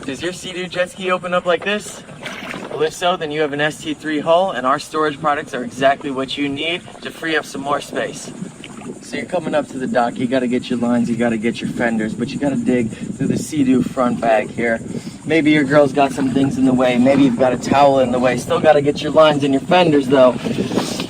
Does your Sea-Doo jet ski open up like this? Well, if so, then you have an ST3 Hull, and our storage products are exactly what you need to free up some more space. So you're coming up to the dock, you gotta get your lines, you gotta get your fenders, but you gotta dig through the Sea-Doo front bag here. Maybe your girl's got some things in the way, maybe you've got a towel in the way, still gotta get your lines and your fenders though.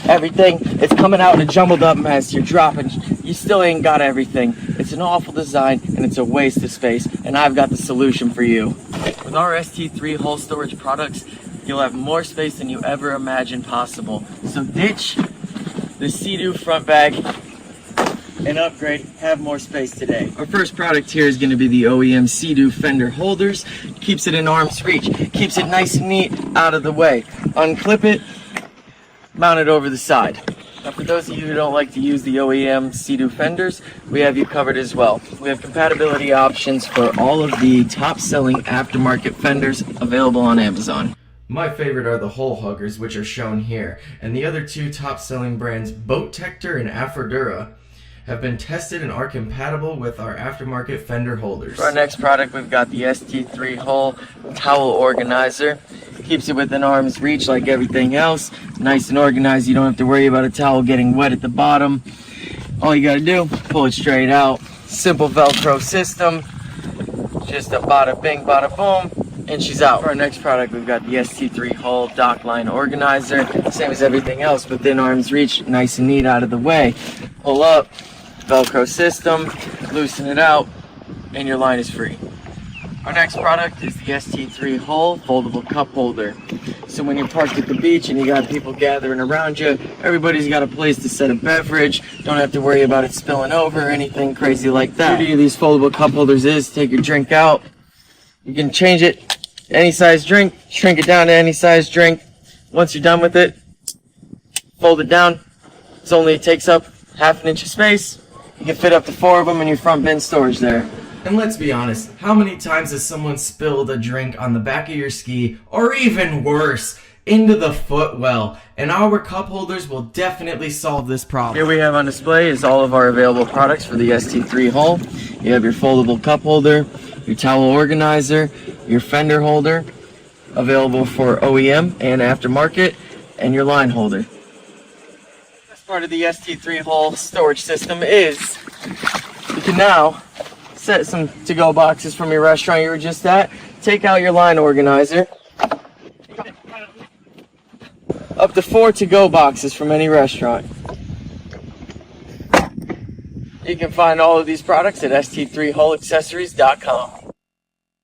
Everything, it's coming out in a jumbled up mess, you're dropping, you still ain't got everything. It's an awful design and it's a waste of space, and I've got the solution for you. With our ST3 Hull storage products, you'll have more space than you ever imagined possible. So ditch the Sea-Doo front bag and upgrade, have more space today. Our first product here is going to be the OEM Sea-Doo fender holders. Keeps it in arm's reach, keeps it nice and neat out of the way. Unclip it, mount it over the side. Now for those of you who don't like to use the OEM Sea-Doo fenders, we have you covered as well. We have compatibility options for all of the top selling aftermarket fenders available on Amazon. My favorite are the hole huggers, which are shown here, and the other two top selling brands, Boat-Tector and Afordura, have been tested and are compatible with our aftermarket fender holders. For our next product, we've got the ST3 Hull towel organizer. Keeps it within arm's reach like everything else. Nice and organized, you don't have to worry about a towel getting wet at the bottom. All you gotta do, pull it straight out. Simple Velcro system. Just a bada bing, bada boom, and she's out. For our next product, we've got the ST3 Hull dock line organizer. Same as everything else, within arm's reach, nice and neat out of the way. Pull up, Velcro system, loosen it out, and your line is free. Our next product is the ST3 Hull foldable cup holder. So when you're parked at the beach and you got people gathering around you, everybody's got a place to set a beverage, don't have to worry about it spilling over or anything crazy like that. The beauty of these foldable cup holders is take your drink out, you can change it to any size drink, shrink it down to any size drink. Once you're done with it, fold it down. It takes up half an inch of space. You can fit up to 4 of them in your front bin storage there. And let's be honest, how many times has someone spilled a drink on the back of your ski, or even worse, into the footwell? And our cup holders will definitely solve this problem. Here we have on display is all of our available products for the ST3 Hull. You have your foldable cup holder, your towel organizer, your fender holder, available for OEM and aftermarket, and your line holder. Part of the ST3 Hull storage system is you can now set some to-go boxes from your restaurant you were just at, take out your line organizer, up to 4 to-go boxes from any restaurant. You can find all of these products at st3hullaccessories.com.